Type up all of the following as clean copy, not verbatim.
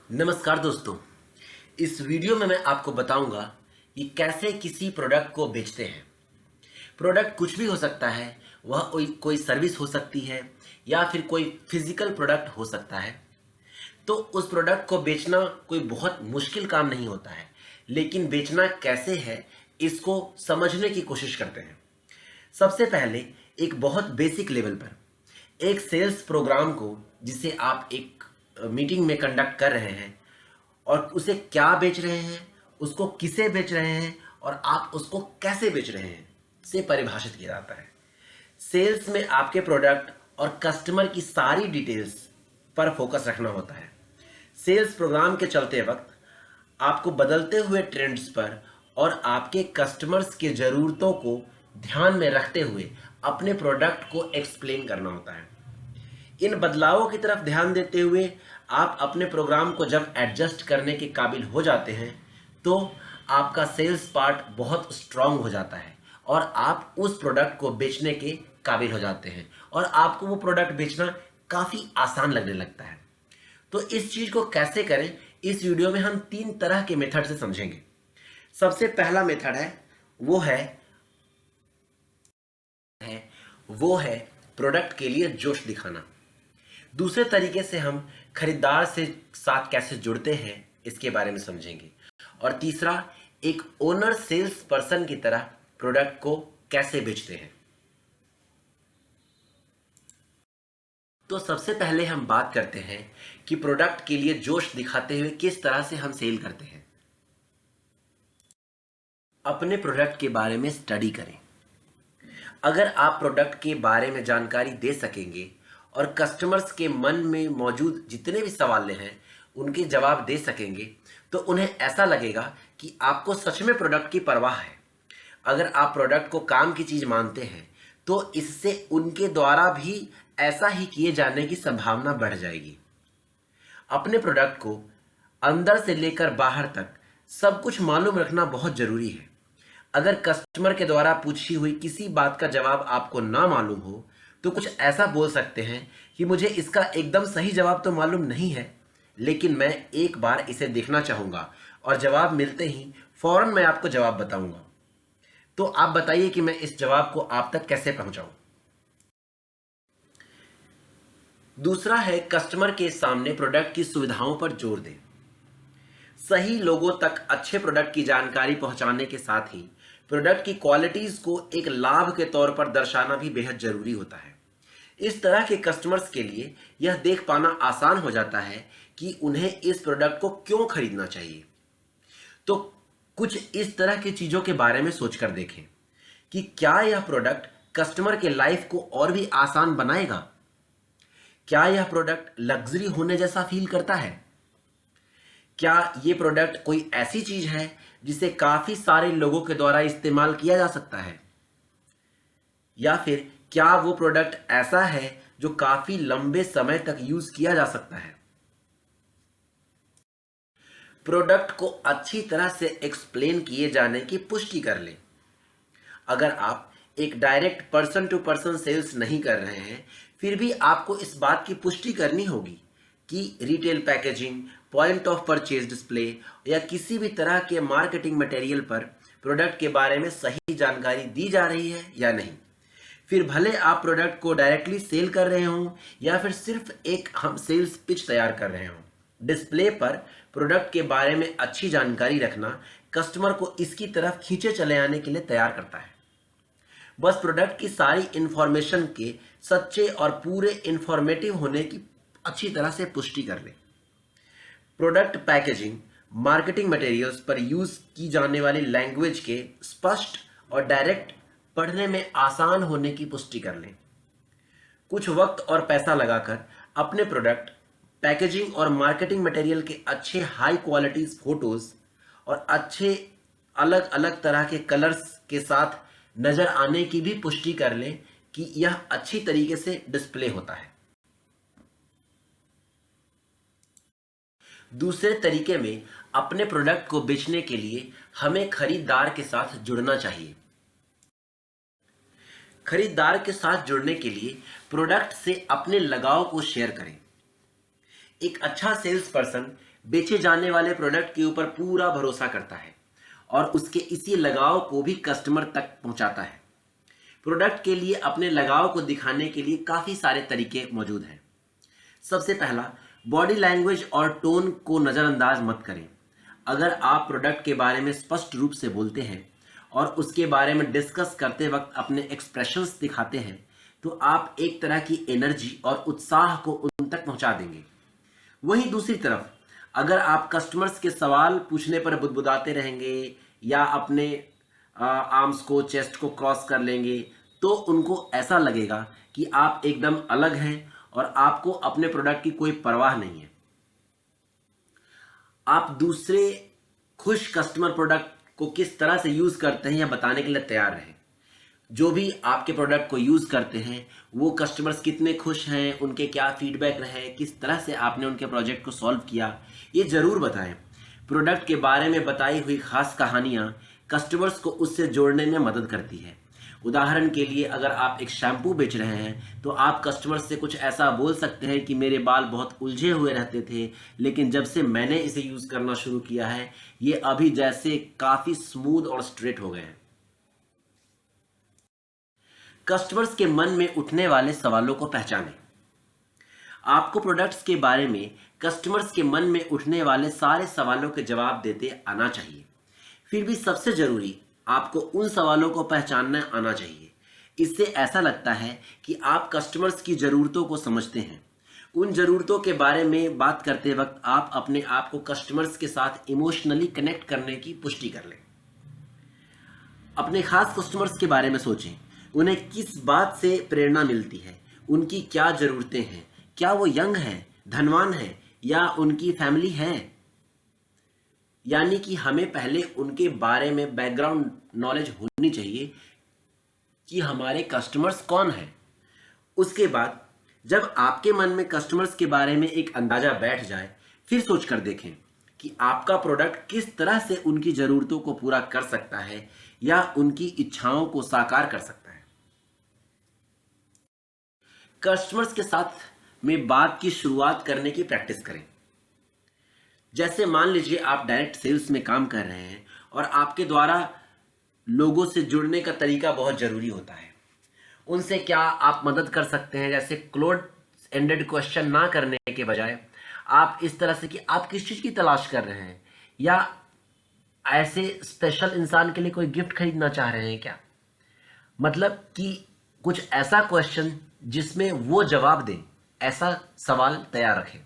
नमस्कार दोस्तों। इस वीडियो में मैं आपको बताऊंगा कि कैसे किसी प्रोडक्ट को बेचते हैं। प्रोडक्ट कुछ भी हो सकता है, वह कोई सर्विस हो सकती है या फिर कोई फिजिकल प्रोडक्ट हो सकता है। तो उस प्रोडक्ट को बेचना कोई बहुत मुश्किल काम नहीं होता है, लेकिन बेचना कैसे है इसको समझने की कोशिश करते हैं। सबसे पहले एक बहुत बेसिक लेवल पर एक सेल्स प्रोग्राम को, जिसे आप एक मीटिंग में कंडक्ट कर रहे हैं और उसे क्या बेच रहे हैं, उसको किसे बेच रहे हैं और आप उसको कैसे बेच रहे हैं, से परिभाषित किया जाता है। सेल्स में आपके प्रोडक्ट और कस्टमर की सारी डिटेल्स पर फोकस रखना होता है। सेल्स प्रोग्राम के चलते वक्त आपको बदलते हुए ट्रेंड्स पर और आपके कस्टमर्स के ज़रूरतों को ध्यान में रखते हुए अपने प्रोडक्ट को एक्सप्लेन करना होता है। इन बदलावों की तरफ ध्यान देते हुए आप अपने प्रोग्राम को जब एडजस्ट करने के काबिल हो जाते हैं तो आपका सेल्स पार्ट बहुत स्ट्रांग हो जाता है और आप उस प्रोडक्ट को बेचने के काबिल हो जाते हैं और आपको वो प्रोडक्ट बेचना काफ़ी आसान लगने लगता है। तो इस चीज़ को कैसे करें, इस वीडियो में हम 3 तरह के मेथड से समझेंगे। सबसे पहला मेथड है वो है प्रोडक्ट के लिए जोश दिखाना। दूसरे तरीके से हम खरीदार से साथ कैसे जुड़ते हैं इसके बारे में समझेंगे। और तीसरा, एक ओनर सेल्स पर्सन की तरह प्रोडक्ट को कैसे बेचते हैं। तो सबसे पहले हम बात करते हैं कि प्रोडक्ट के लिए जोश दिखाते हुए किस तरह से हम सेल करते हैं। अपने प्रोडक्ट के बारे में स्टडी करें। अगर आप प्रोडक्ट के बारे में जानकारी दे सकेंगे और कस्टमर्स के मन में मौजूद जितने भी सवाल हैं उनके जवाब दे सकेंगे तो उन्हें ऐसा लगेगा कि आपको सच में प्रोडक्ट की परवाह है। अगर आप प्रोडक्ट को काम की चीज़ मानते हैं तो इससे उनके द्वारा भी ऐसा ही किए जाने की संभावना बढ़ जाएगी। अपने प्रोडक्ट को अंदर से लेकर बाहर तक सब कुछ मालूम रखना बहुत ज़रूरी है। अगर कस्टमर के द्वारा पूछी हुई किसी बात का जवाब आपको ना मालूम हो तो कुछ ऐसा बोल सकते हैं कि मुझे इसका एकदम सही जवाब तो मालूम नहीं है, लेकिन मैं एक बार इसे देखना चाहूँगा और जवाब मिलते ही फौरन मैं आपको जवाब बताऊँगा। तो आप बताइए कि मैं इस जवाब को आप तक कैसे पहुँचाऊँ। दूसरा है कस्टमर के सामने प्रोडक्ट की सुविधाओं पर जोर दें। सही लोगों तक अच्छे प्रोडक्ट की जानकारी पहुंचाने के साथ ही प्रोडक्ट की क्वालिटीज़ को एक लाभ के तौर पर दर्शाना भी बेहद ज़रूरी होता है। इस तरह के कस्टमर्स के लिए यह देख पाना आसान हो जाता है कि उन्हें इस प्रोडक्ट को क्यों खरीदना चाहिए। तो कुछ इस तरह की चीज़ों के बारे में सोचकर देखें कि क्या यह प्रोडक्ट कस्टमर के लाइफ को और भी आसान बनाएगा। क्या यह प्रोडक्ट लग्जरी होने जैसा फील करता है। क्या ये प्रोडक्ट कोई ऐसी चीज़ है जिसे काफ़ी सारे लोगों के द्वारा इस्तेमाल किया जा सकता है। या फिर क्या वो प्रोडक्ट ऐसा है जो काफ़ी लंबे समय तक यूज़ किया जा सकता है। प्रोडक्ट को अच्छी तरह से एक्सप्लेन किए जाने की पुष्टि कर लें। अगर आप एक direct person to person sales नहीं कर रहे हैं, फिर भी आपको इस बात की पुष्टि करनी होगी कि retail packaging, point of purchase display या किसी भी तरह के मार्केटिंग मटेरियल पर प्रोडक्ट के बारे में सही जानकारी दी जा रही है या नहीं। फिर भले आप प्रोडक्ट को डायरेक्टली सेल कर रहे हों या फिर सिर्फ एक हम सेल्स पिच तैयार कर रहे हों, डिस्प्ले पर प्रोडक्ट के बारे में अच्छी जानकारी रखना कस्टमर को इसकी तरफ खींचे चले आने के लिए तैयार करता है। बस प्रोडक्ट की सारी इंफॉर्मेशन के सच्चे और पूरे इंफॉर्मेटिव होने की अच्छी तरह से पुष्टि कर लें। प्रोडक्ट पैकेजिंग, मार्केटिंग मटेरियल्स पर यूज़ की जाने वाली लैंग्वेज के स्पष्ट और डायरेक्ट पढ़ने में आसान होने की पुष्टि कर लें। कुछ वक्त और पैसा लगाकर अपने प्रोडक्ट पैकेजिंग और मार्केटिंग मटेरियल के अच्छे हाई क्वालिटी फोटोज़ और अच्छे अलग अलग तरह के कलर्स के साथ नज़र आने की भी पुष्टि कर लें कि यह अच्छी तरीके से डिस्प्ले होता है। दूसरे तरीके में अपने प्रोडक्ट को बेचने के लिए हमें खरीदार के साथ जुड़ना चाहिए। खरीदार के साथ जुड़ने के लिए प्रोडक्ट से अपने लगाव को शेयर करें। एक अच्छा सेल्स पर्सन बेचे जाने वाले प्रोडक्ट के ऊपर पूरा भरोसा करता है और उसके इसी लगाव को भी कस्टमर तक पहुंचाता है। प्रोडक्ट के लिए अपने लगाव को दिखाने के लिए काफ़ी सारे तरीके मौजूद हैं। सबसे पहला, बॉडी लैंग्वेज और टोन को नज़रअंदाज मत करें। अगर आप प्रोडक्ट के बारे में स्पष्ट रूप से बोलते हैं और उसके बारे में डिस्कस करते वक्त अपने एक्सप्रेशंस दिखाते हैं तो आप एक तरह की एनर्जी और उत्साह को उन तक पहुंचा देंगे। वहीं दूसरी तरफ अगर आप कस्टमर्स के सवाल पूछने पर बुदबुदाते रहेंगे या अपने आर्म्स को, चेस्ट को क्रॉस कर लेंगे तो उनको ऐसा लगेगा कि आप एकदम अलग हैं और आपको अपने प्रोडक्ट की कोई परवाह नहीं है। आप दूसरे खुश कस्टमर प्रोडक्ट को किस तरह से यूज़ करते हैं यह बताने के लिए तैयार रहें। जो भी आपके प्रोडक्ट को यूज़ करते हैं वो कस्टमर्स कितने खुश हैं, उनके क्या फीडबैक रहे, किस तरह से आपने उनके प्रोजेक्ट को सॉल्व किया, ये ज़रूर बताएं। प्रोडक्ट के बारे में बताई हुई खास कहानियाँ कस्टमर्स को उससे जोड़ने में मदद करती है। उदाहरण के लिए अगर आप एक शैम्पू बेच रहे हैं तो आप कस्टमर से कुछ ऐसा बोल सकते हैं कि मेरे बाल बहुत उलझे हुए रहते थे, लेकिन जब से मैंने इसे यूज़ करना शुरू किया है ये अभी जैसे काफ़ी स्मूथ और स्ट्रेट हो गए हैं। कस्टमर्स के मन में उठने वाले सवालों को पहचानें। आपको प्रोडक्ट्स के बारे में कस्टमर्स के मन में उठने वाले सारे सवालों के जवाब देते आना चाहिए। फिर भी सबसे ज़रूरी आपको उन सवालों को पहचानना आना चाहिए। इससे ऐसा लगता है कि आप कस्टमर्स की ज़रूरतों को समझते हैं। उन ज़रूरतों के बारे में बात करते वक्त आप अपने आप को कस्टमर्स के साथ इमोशनली कनेक्ट करने की पुष्टि कर लें। अपने खास कस्टमर्स के बारे में सोचें। उन्हें किस बात से प्रेरणा मिलती है, उनकी क्या ज़रूरतें हैं, क्या वो यंग हैं, धनवान हैं या उनकी फैमिली है। यानी कि हमें पहले उनके बारे में बैकग्राउंड नॉलेज होनी चाहिए कि हमारे कस्टमर्स कौन हैं। उसके बाद जब आपके मन में कस्टमर्स के बारे में एक अंदाज़ा बैठ जाए फिर सोच कर देखें कि आपका प्रोडक्ट किस तरह से उनकी ज़रूरतों को पूरा कर सकता है या उनकी इच्छाओं को साकार कर सकता है। कस्टमर्स के साथ में बात की शुरुआत करने की प्रैक्टिस करें। जैसे मान लीजिए आप डायरेक्ट सेल्स में काम कर रहे हैं और आपके द्वारा लोगों से जुड़ने का तरीका बहुत ज़रूरी होता है। उनसे क्या आप मदद कर सकते हैं, जैसे क्लोज एंडेड क्वेश्चन ना करने के बजाय आप इस तरह से कि आप किस चीज़ की तलाश कर रहे हैं या ऐसे स्पेशल इंसान के लिए कोई गिफ्ट खरीदना चाह रहे हैं क्या, मतलब कि कुछ ऐसा क्वेश्चन जिसमें वो जवाब दें, ऐसा सवाल तैयार रखें।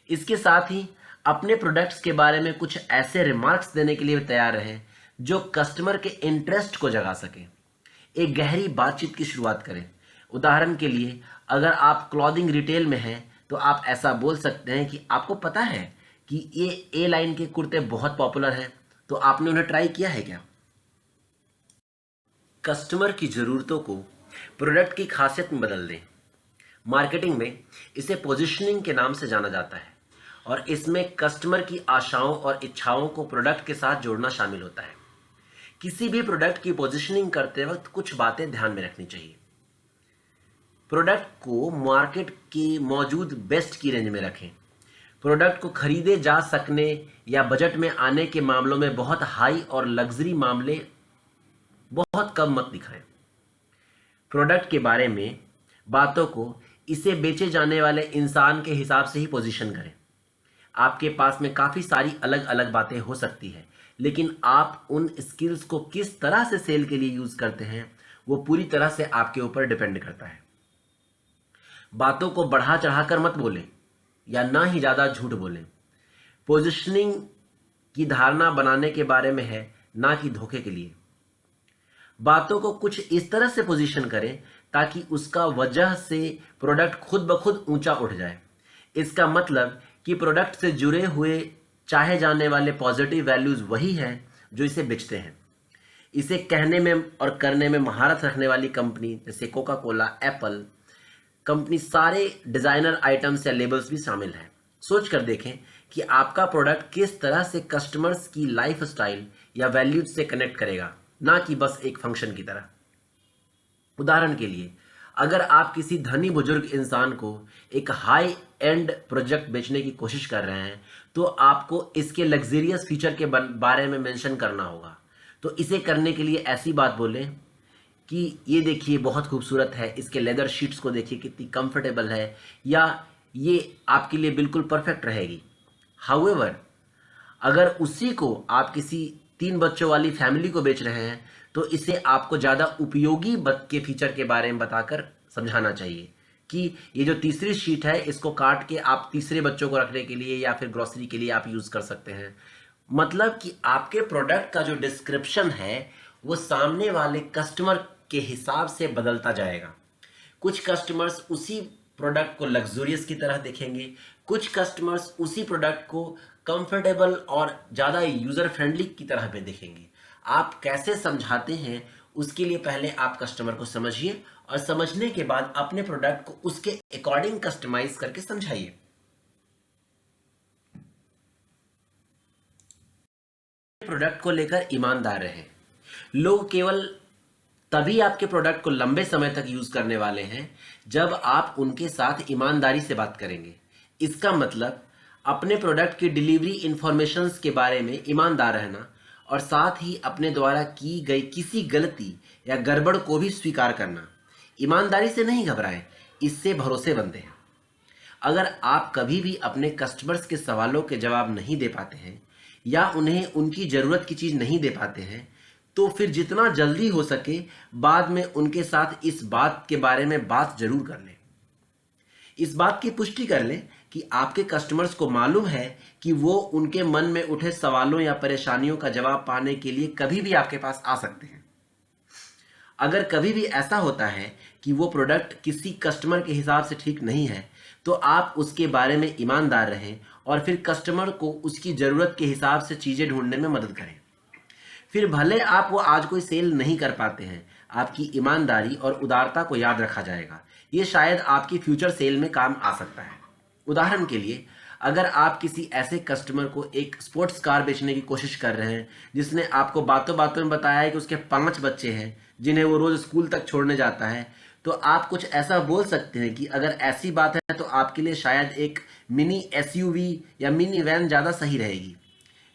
इसके साथ ही अपने प्रोडक्ट्स के बारे में कुछ ऐसे रिमार्क्स देने के लिए तैयार रहें जो कस्टमर के इंटरेस्ट को जगा सके। एक गहरी बातचीत की शुरुआत करें। उदाहरण के लिए अगर आप क्लॉथिंग रिटेल में हैं तो आप ऐसा बोल सकते हैं कि आपको पता है कि ये ए लाइन के कुर्ते बहुत पॉपुलर हैं, तो आपने उन्हें ट्राई किया है क्या। कस्टमर की ज़रूरतों को प्रोडक्ट की खासियत में बदल दें। मार्केटिंग में इसे पोजीशनिंग के नाम से जाना जाता है और इसमें कस्टमर की आशाओं और इच्छाओं को प्रोडक्ट के साथ जोड़ना शामिल होता है। किसी भी प्रोडक्ट की पोजीशनिंग करते वक्त कुछ बातें ध्यान में रखनी चाहिए। प्रोडक्ट को मार्केट की मौजूद बेस्ट की रेंज में रखें। प्रोडक्ट को खरीदे जा सकने या बजट में आने के मामलों में बहुत हाई और लग्जरी मामले बहुत कम मत दिखाएं। प्रोडक्ट के बारे में बातों को इसे बेचे जाने वाले इंसान के हिसाब से ही पोजीशन करें। आपके पास में काफ़ी सारी अलग अलग बातें हो सकती है, लेकिन आप उन स्किल्स को किस तरह से सेल के लिए यूज़ करते हैं वो पूरी तरह से आपके ऊपर डिपेंड करता है। बातों को बढ़ा चढ़ाकर मत बोलें या ना ही ज़्यादा झूठ बोलें। पोजीशनिंग की धारणा बनाने के बारे में है, ना कि धोखे के लिए। बातों को कुछ इस तरह से पोजीशन करें ताकि उसका वजह से प्रोडक्ट खुद ब खुद ऊंचा उठ जाए। इसका मतलब कि प्रोडक्ट से जुड़े हुए चाहे जाने वाले पॉजिटिव वैल्यूज़ वही हैं जो इसे बेचते हैं। इसे कहने में और करने में महारत रखने वाली कंपनी जैसे कोका कोला, एप्पल कंपनी सारे डिज़ाइनर आइटम्स या लेबल्स भी शामिल हैं। सोच कर देखें कि आपका प्रोडक्ट किस तरह से कस्टमर्स की लाइफ स्टाइल या वैल्यूज से कनेक्ट करेगा, ना कि बस एक फंक्शन की तरह। उदाहरण के लिए अगर आप किसी धनी बुजुर्ग इंसान को एक हाई एंड प्रोजेक्ट बेचने की कोशिश कर रहे हैं तो आपको इसके लग्जरियस फीचर के बारे में मेंशन करना होगा। तो इसे करने के लिए ऐसी बात बोलें कि ये देखिए बहुत खूबसूरत है, इसके लेदर शीट्स को देखिए कितनी कंफर्टेबल है, या ये आपके लिए बिल्कुल परफेक्ट रहेगी। हाउएवर, अगर उसी को आप किसी 3 बच्चों वाली फैमिली को बेच रहे हैं तो इसे आपको ज़्यादा उपयोगी के फीचर के बारे में बताकर समझाना चाहिए कि ये जो तीसरी शीट है इसको काट के आप तीसरे बच्चों को रखने के लिए या फिर ग्रोसरी के लिए आप यूज़ कर सकते हैं। मतलब कि आपके प्रोडक्ट का जो डिस्क्रिप्शन है वो सामने वाले कस्टमर के हिसाब से बदलता जाएगा। कुछ कस्टमर्स उसी प्रोडक्ट को लग्जूरियस की तरह देखेंगे, कुछ कस्टमर्स उसी प्रोडक्ट को कंफर्टेबल और ज़्यादा यूज़र फ्रेंडली की तरह पे देखेंगे। आप कैसे समझाते हैं उसके लिए पहले आप कस्टमर को समझिए और समझने के बाद अपने प्रोडक्ट को उसके अकॉर्डिंग कस्टमाइज करके समझाइए। प्रोडक्ट को लेकर ईमानदार रहें। लोग केवल तभी आपके प्रोडक्ट को लंबे समय तक यूज करने वाले हैं जब आप उनके साथ ईमानदारी से बात करेंगे। इसका मतलब अपने प्रोडक्ट की डिलीवरी इंफॉर्मेशंस के बारे में ईमानदार रहना और साथ ही अपने द्वारा की गई किसी गलती या गड़बड़ को भी स्वीकार करना। ईमानदारी से नहीं घबराएं, इससे भरोसे बनते हैं। अगर आप कभी भी अपने कस्टमर्स के सवालों के जवाब नहीं दे पाते हैं या उन्हें उनकी ज़रूरत की चीज़ नहीं दे पाते हैं तो फिर जितना जल्दी हो सके बाद में उनके साथ इस बात के बारे में बात जरूर कर लें। इस बात की पुष्टि कर लें कि आपके कस्टमर्स को मालूम है कि वो उनके मन में उठे सवालों या परेशानियों का जवाब पाने के लिए कभी भी आपके पास आ सकते हैं। अगर कभी भी ऐसा होता है कि वो प्रोडक्ट किसी कस्टमर के हिसाब से ठीक नहीं है तो आप उसके बारे में ईमानदार रहें और फिर कस्टमर को उसकी ज़रूरत के हिसाब से चीज़ें ढूंढने में मदद करें। फिर भले आप वो आज कोई सेल नहीं कर पाते हैं, आपकी ईमानदारी और उदारता को याद रखा जाएगा। ये शायद आपकी फ्यूचर सेल में काम आ सकता है। उदाहरण के लिए, अगर आप किसी ऐसे कस्टमर को एक स्पोर्ट्स कार बेचने की कोशिश कर रहे हैं जिसने आपको बातों बातों में बताया है कि उसके 5 बच्चे हैं जिन्हें वो रोज़ स्कूल तक छोड़ने जाता है, तो आप कुछ ऐसा बोल सकते हैं कि अगर ऐसी बात है तो आपके लिए शायद एक मिनी एसयूवी या मिनी वैन ज़्यादा सही रहेगी।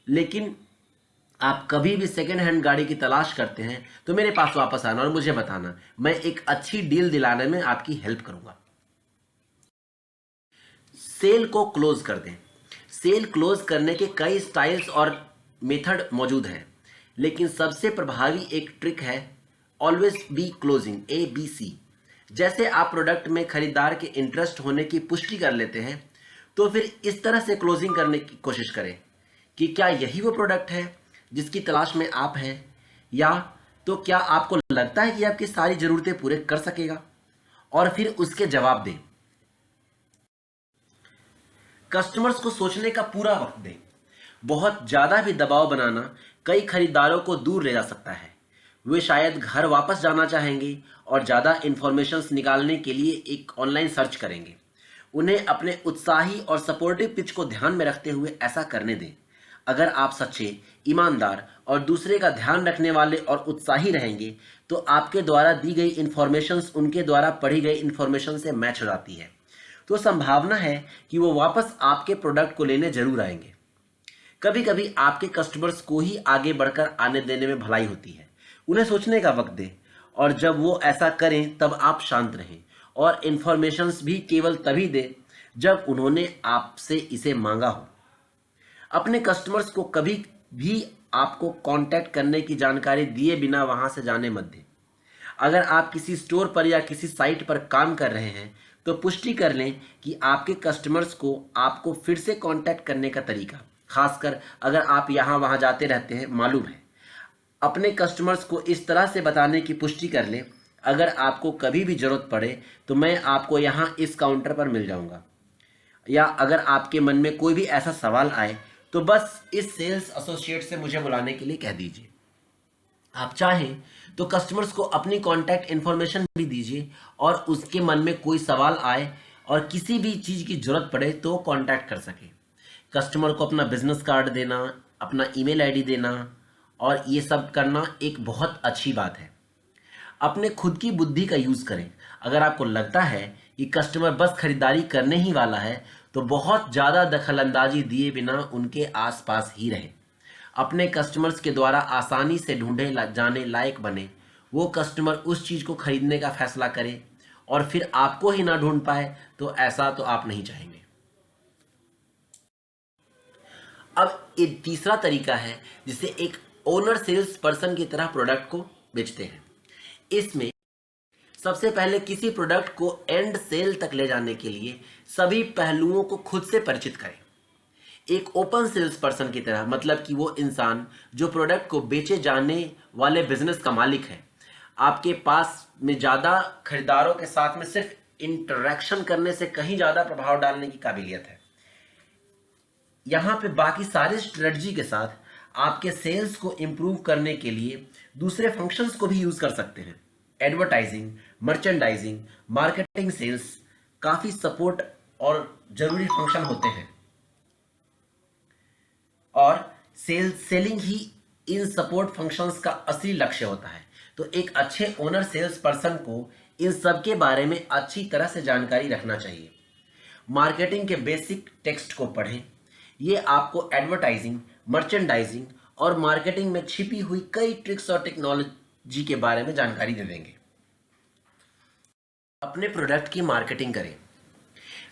लेकिन आप कभी भी सेकेंड हैंड गाड़ी की तलाश करते हैं तो मेरे पास वापस आना और मुझे बताना, मैं एक अच्छी डील दिलाने में आपकी हेल्प करूंगा। सेल को क्लोज कर दें। सेल क्लोज करने के कई स्टाइल्स और मेथड मौजूद हैं, लेकिन सबसे प्रभावी एक ट्रिक है ऑलवेज बी क्लोजिंग, ABC। जैसे आप प्रोडक्ट में खरीदार के इंटरेस्ट होने की पुष्टि कर लेते हैं तो फिर इस तरह से क्लोजिंग करने की कोशिश करें कि क्या यही वो प्रोडक्ट है जिसकी तलाश में आप हैं, या तो क्या आपको लगता है कि आपकी सारी ज़रूरतें पूरे कर सकेगा, और फिर उसके जवाब दें। कस्टमर्स को सोचने का पूरा वक्त दें। बहुत ज़्यादा भी दबाव बनाना कई खरीदारों को दूर ले जा सकता है। वे शायद घर वापस जाना चाहेंगे और ज़्यादा इंफॉर्मेशंस निकालने के लिए एक ऑनलाइन सर्च करेंगे। उन्हें अपने उत्साही और सपोर्टिव पिच को ध्यान में रखते हुए ऐसा करने दें। अगर आप सच्चे, ईमानदार और दूसरे का ध्यान रखने वाले और उत्साही रहेंगे तो आपके द्वारा दी गई इन्फॉर्मेशंस उनके द्वारा पढ़ी गई इन्फॉर्मेशन से मैच हो जाती है, तो संभावना है कि वो वापस आपके प्रोडक्ट को लेने जरूर आएंगे। कभी कभी आपके कस्टमर्स को ही आगे बढ़कर आने देने में भलाई होती है। उन्हें सोचने का वक्त दें और जब वो ऐसा करें तब आप शांत रहें और इन्फॉर्मेशंस भी केवल तभी दें जब उन्होंने आपसे इसे मांगा हो। अपने कस्टमर्स को कभी भी आपको कांटेक्ट करने की जानकारी दिए बिना वहां से जाने मत दें। अगर आप किसी स्टोर पर या किसी साइट पर काम कर रहे हैं तो पुष्टि कर लें कि आपके कस्टमर्स को आपको फिर से कांटेक्ट करने का तरीका, खासकर अगर आप यहाँ वहाँ जाते रहते हैं, मालूम है। अपने कस्टमर्स को इस तरह से बताने की पुष्टि कर लें, अगर आपको कभी भी ज़रूरत पड़े तो मैं आपको यहाँ इस काउंटर पर मिल जाऊँगा, या अगर आपके मन में कोई भी ऐसा सवाल आए तो बस इस सेल्स एसोसिएट से मुझे बुलाने के लिए कह दीजिए। आप चाहें तो कस्टमर्स को अपनी कॉन्टैक्ट इन्फॉर्मेशन भी दीजिए और उसके मन में कोई सवाल आए और किसी भी चीज़ की ज़रूरत पड़े तो कॉन्टैक्ट कर सके। कस्टमर को अपना बिजनेस कार्ड देना, अपना ईमेल आईडी देना और ये सब करना एक बहुत अच्छी बात है। अपने खुद की बुद्धि का यूज़ करें। अगर आपको लगता है कि कस्टमर बस खरीदारी करने ही वाला है तो बहुत ज़्यादा दखलंदाजी दिए बिना उनके आसपास ही रहें। अपने कस्टमर्स के द्वारा आसानी से ढूंढे जाने लायक बने वो कस्टमर उस चीज़ को खरीदने का फैसला करे और फिर आपको ही ना ढूंढ पाए, तो ऐसा तो आप नहीं चाहेंगे। अब एक तीसरा तरीका है जिसे एक ओनर सेल्स पर्सन की तरह प्रोडक्ट को बेचते हैं। इसमें सबसे पहले किसी प्रोडक्ट को एंड सेल तक ले जाने के लिए सभी पहलुओं को खुद से परिचित करें। एक ओपन सेल्स पर्सन की तरह, मतलब कि वो इंसान जो प्रोडक्ट को बेचे जाने वाले बिजनेस का मालिक है, आपके पास में ज़्यादा खरीदारों के साथ में सिर्फ इंटरेक्शन करने से कहीं ज़्यादा प्रभाव डालने की काबिलियत है। यहाँ पे बाकी सारे स्ट्रेटजी के साथ आपके सेल्स को इम्प्रूव करने के लिए दूसरे फंक्शंस को भी यूज़ कर सकते हैं। एडवर्टाइजिंग, मर्चेंडाइजिंग, मार्केटिंग, सेल्स, काफ़ी सपोर्ट और ज़रूरी फंक्शन होते हैं और सेलिंग ही इन सपोर्ट फंक्शंस का असली लक्ष्य होता है। तो एक अच्छे ओनर सेल्स पर्सन को इन सब के बारे में अच्छी तरह से जानकारी रखना चाहिए। मार्केटिंग के बेसिक टेक्स्ट को पढ़ें, ये आपको एडवर्टाइजिंग, मर्चेंडाइजिंग और मार्केटिंग में छिपी हुई कई ट्रिक्स और टेक्नोलॉजी के बारे में जानकारी दे देंगे। अपने प्रोडक्ट की मार्केटिंग करें।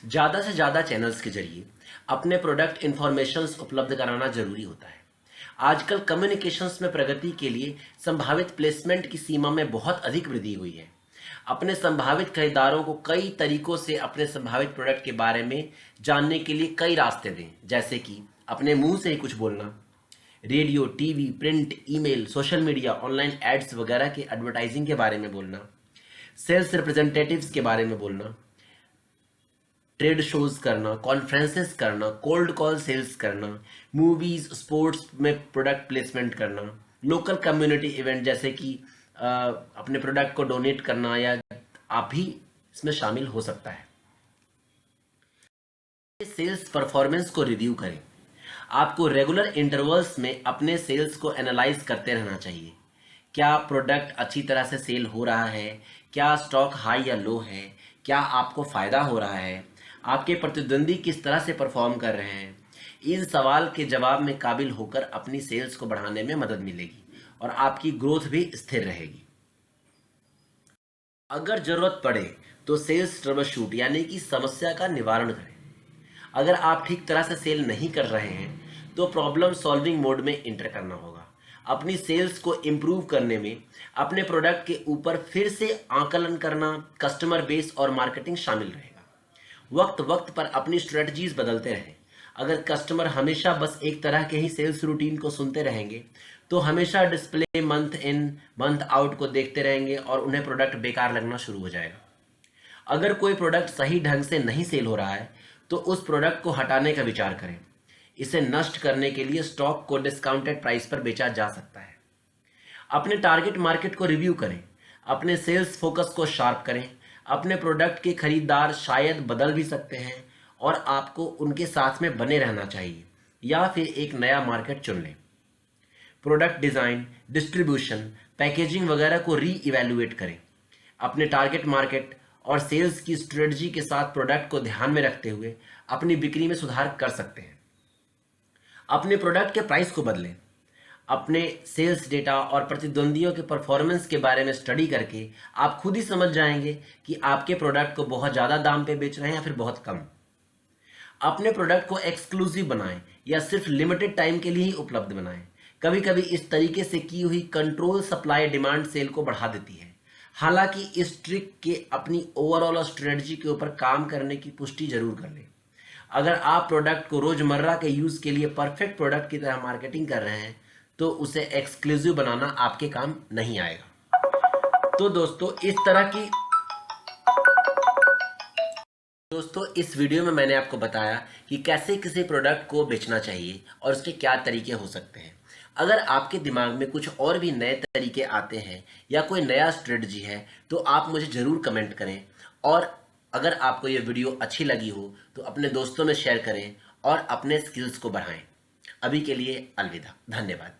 ज़्यादा से ज़्यादा चैनल्स के जरिए अपने प्रोडक्ट इन्फॉर्मेशंस उपलब्ध कराना जरूरी होता है। आजकल कम्युनिकेशंस में प्रगति के लिए संभावित प्लेसमेंट की सीमा में बहुत अधिक वृद्धि हुई है। अपने संभावित खरीदारों को कई तरीकों से अपने संभावित प्रोडक्ट के बारे में जानने के लिए कई रास्ते दें, जैसे कि अपने मुंह से ही कुछ बोलना, radio, TV, print, email, social media, online ads वगैरह के एडवर्टाइजिंग के बारे में बोलना, सेल्स रिप्रेजेंटेटिव्स के बारे में बोलना, ट्रेड शोज करना, कॉन्फ्रेंसेस करना, कोल्ड कॉल सेल्स करना, मूवीज, स्पोर्ट्स में प्रोडक्ट प्लेसमेंट करना, लोकल कम्युनिटी इवेंट जैसे कि अपने प्रोडक्ट को डोनेट करना, या आप भी इसमें शामिल हो सकता है। सेल्स परफॉर्मेंस को रिव्यू करें। आपको रेगुलर इंटरवल्स में अपने सेल्स को एनालाइज करते रहना चाहिए। क्या प्रोडक्ट अच्छी तरह से सेल हो रहा है, क्या स्टॉक हाई या लो है, क्या आपको फ़ायदा हो रहा है, आपके प्रतिद्वंदी किस तरह से परफॉर्म कर रहे हैं। इन सवाल के जवाब में काबिल होकर अपनी सेल्स को बढ़ाने में मदद मिलेगी और आपकी ग्रोथ भी स्थिर रहेगी। अगर ज़रूरत पड़े तो सेल्स ट्रबल शूट यानी कि समस्या का निवारण करें। अगर आप ठीक तरह से सेल नहीं कर रहे हैं तो प्रॉब्लम सॉल्विंग मोड में इंटर करना होगा। अपनी सेल्स को इम्प्रूव करने में अपने प्रोडक्ट के ऊपर फिर से आकलन करना, कस्टमर बेस और मार्केटिंग शामिल रहेगा। वक्त वक्त पर अपनी स्ट्रेटजीज बदलते रहें। अगर कस्टमर हमेशा बस एक तरह के ही सेल्स रूटीन को सुनते रहेंगे तो हमेशा display month in month out को देखते रहेंगे और उन्हें प्रोडक्ट बेकार लगना शुरू हो जाएगा। अगर कोई प्रोडक्ट सही ढंग से नहीं सेल हो रहा है तो उस प्रोडक्ट को हटाने का विचार करें। इसे नष्ट करने के लिए स्टॉक को डिस्काउंटेड प्राइस पर बेचा जा सकता है। अपने टारगेट मार्केट को रिव्यू करें, अपने सेल्स फोकस को शार्प करें। अपने प्रोडक्ट के खरीदार शायद बदल भी सकते हैं और आपको उनके साथ में बने रहना चाहिए या फिर एक नया मार्केट चुन लें। प्रोडक्ट डिज़ाइन, डिस्ट्रीब्यूशन, पैकेजिंग वगैरह को री इवैल्यूएट करें। अपने टारगेट मार्केट और सेल्स की स्ट्रेटजी के साथ प्रोडक्ट को ध्यान में रखते हुए अपनी बिक्री में सुधार कर सकते हैं। अपने प्रोडक्ट के प्राइस को बदलें। अपने सेल्स डेटा और प्रतिद्वंदियों के परफॉर्मेंस के बारे में स्टडी करके आप खुद ही समझ जाएंगे कि आपके प्रोडक्ट को बहुत ज़्यादा दाम पे बेच रहे हैं या फिर बहुत कम। अपने प्रोडक्ट को एक्सक्लूसिव बनाएं या सिर्फ लिमिटेड टाइम के लिए ही उपलब्ध बनाएं। कभी कभी इस तरीके से की हुई कंट्रोल सप्लाई डिमांड सेल को बढ़ा देती है। हालांकि इस ट्रिक के अपनी ओवरऑल स्ट्रेटजी के ऊपर काम करने की पुष्टि जरूर कर लें। अगर आप प्रोडक्ट को रोजमर्रा के यूज़ के लिए परफेक्ट प्रोडक्ट की तरह मार्केटिंग कर रहे हैं तो उसे एक्सक्लूसिव बनाना आपके काम नहीं आएगा। तो दोस्तों इस वीडियो में मैंने आपको बताया कि कैसे किसी प्रोडक्ट को बेचना चाहिए और उसके क्या तरीके हो सकते हैं। अगर आपके दिमाग में कुछ और भी नए तरीके आते हैं या कोई नया स्ट्रेटजी है तो आप मुझे ज़रूर कमेंट करें, और अगर आपको ये वीडियो अच्छी लगी हो तो अपने दोस्तों में शेयर करें और अपने स्किल्स को बढ़ाएं। अभी के लिए अलविदा, धन्यवाद।